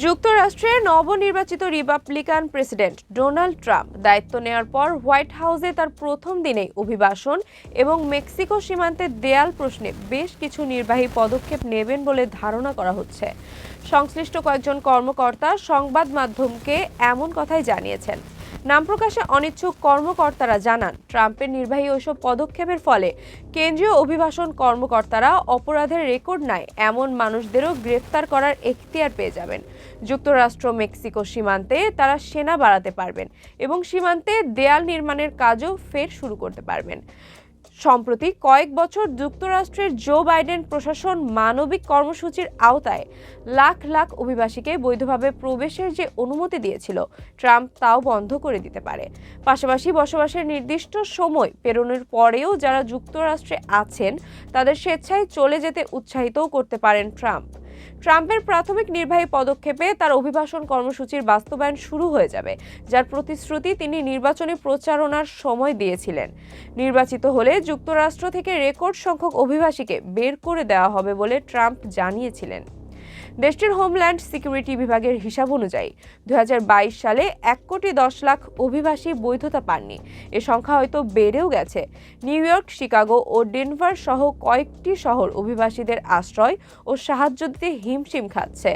যুক্তরাষ্ট্রের নবনির্বাচিত Republican president Donald Trump দায়িত্ব নেওয়ার পর হোয়াইট হাউসে তার প্রথম দিনেই অভিভাষণ এবং মেক্সিকো সীমান্তে দেয়াল প্রশ্নে বেশ কিছু নির্বাহী পদক্ষেপ নেবেন বলে ধারণা করা হচ্ছে। সংশ্লিষ্ট কয়েকজন কর্মকর্তা সংবাদ মাধ্যমকে এমন কথাই জানিয়েছেন। নাম প্রকাশে অনিচ্ছুক কর্মকর্তারা জানান, ট্রাম্পের নির্বাহী ওইসব পদক্ষেপের ফলে কেন্দ্রীয় অভিবাসন কর্মকর্তারা অপরাধের রেকর্ড নাই এমন মানুষদেরও গ্রেফতার করার এখতিয়ার পেয়ে যাবেন। যুক্তরাষ্ট্র মেক্সিকো সীমান্তে তারা সেনা বাড়াতে পারবেন এবং সীমান্তে দেয়াল নির্মাণের কাজও ফের শুরু করতে পারবেন। সম্প্রতি কয়েক বছর যুক্তরাষ্ট্রের জো বাইডেন প্রশাসন মানবিক কর্মসূচির আওতায় লাখ লাখ অভিবাসীকে বৈধভাবে প্রবেশের যে অনুমতি দিয়েছিল, ট্রাম্প তাও বন্ধ করে দিতে পারে। পাশাপাশি বসবাসের নির্দিষ্ট সময় পেরোনোর পরেও যারা যুক্তরাষ্ট্রে আছেন তাদের স্বেচ্ছায় চলে যেতে উৎসাহিতও করতে পারেন ট্রাম্প। ট্রাম্পের প্রাথমিক নির্বাহী পদক্ষেপে তার অভিবাসন কর্মসূচির বাস্তবায়ন শুরু হয়ে যাবে, যার প্রতিশ্রুতি তিনি নির্বাচনী প্রচারণার সময় দিয়েছিলেন। নির্বাচিত হলে যুক্তরাষ্ট্র থেকে রেকর্ড সংখ্যক অভিবাসীকে বের করে দেওয়া হবে বলে ট্রাম্প জানিয়েছিলেন। দেশটির হোমল্যান্ড সিকিউরিটি বিভাগের হিসাব অনুযায়ী 2022 সালে 1,10,00,000 অভিবাসী বৈধতা পাননি। এ সংখ্যা হয়তো বেড়েও গেছে। নিউ ইয়র্ক, শিকাগো ও ডেনভার সহ কয়েকটি শহর অভিবাসীদের আশ্রয় ও সাহায্য দিতে হিমশিম খাচ্ছে।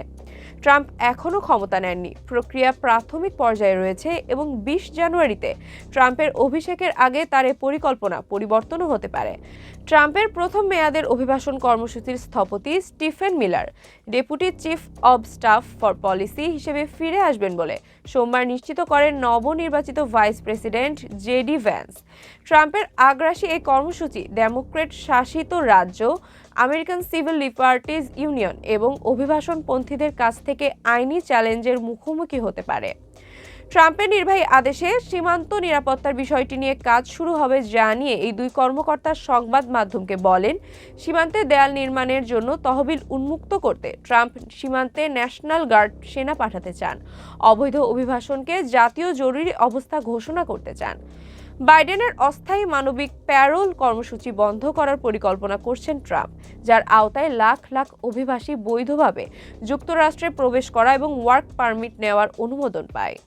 ট্রাম্প এখনও ক্ষমতা নেননি, প্রক্রিয়া প্রাথমিক পর্যায়ে রয়েছে এবং 20 জানুয়ারিতে ট্রাম্পের অভিষেকের আগে তার এ পরিকল্পনা পরিবর্তনও হতে পারে। ট্রাম্পের প্রথম মেয়াদের অভিবাসন কর্মসূচির স্থপতি Stephen Miller deputy chief of staff for policy হিসেবে ফিরে আসবেন বলে সোমবার নিশ্চিত করেন নবনির্বাচিত ভাইস প্রেসিডেন্ট জেডি ভ্যান্স। ট্রাম্পের আগ্রাসী এই কর্মসূচি ডেমোক্র্যাট শাসিত রাজ্য, আমেরিকান সিভিল লিবার্টিজ ইউনিয়ন এবং অভিবাসনপন্থীদের কাছ থেকে আইনি চ্যালেঞ্জের মুখোমুখি হতে পারে। ট্রাম্পের নির্বাহী আদেশে সীমান্ত নিরাপত্তার বিষয়টি নিয়ে কাজ শুরু হবে জানিয়ে এই দুই কর্মকর্তা সংবাদ মাধ্যমকে বলেন, সীমান্তে দেয়াল নির্মাণের জন্য তহবিল উন্মুক্ত করতে ট্রাম্প সীমান্তে ন্যাশনাল গার্ড সেনা পাঠাতে চান, অবৈধ অভিবাসনকে জাতীয় জরুরি অবস্থা ঘোষণা করতে চান। বাইডেনের অস্থায়ী মানবিক প্যারোল কর্মসূচি বন্ধ করার পরিকল্পনা করছেন ট্রাম্প, যার আওতায় লাখ লাখ অভিবাসী বৈধভাবে যুক্তরাষ্ট্রে প্রবেশ করা এবং ওয়ার্ক পারমিট নেওয়ার অনুমোদন পায়।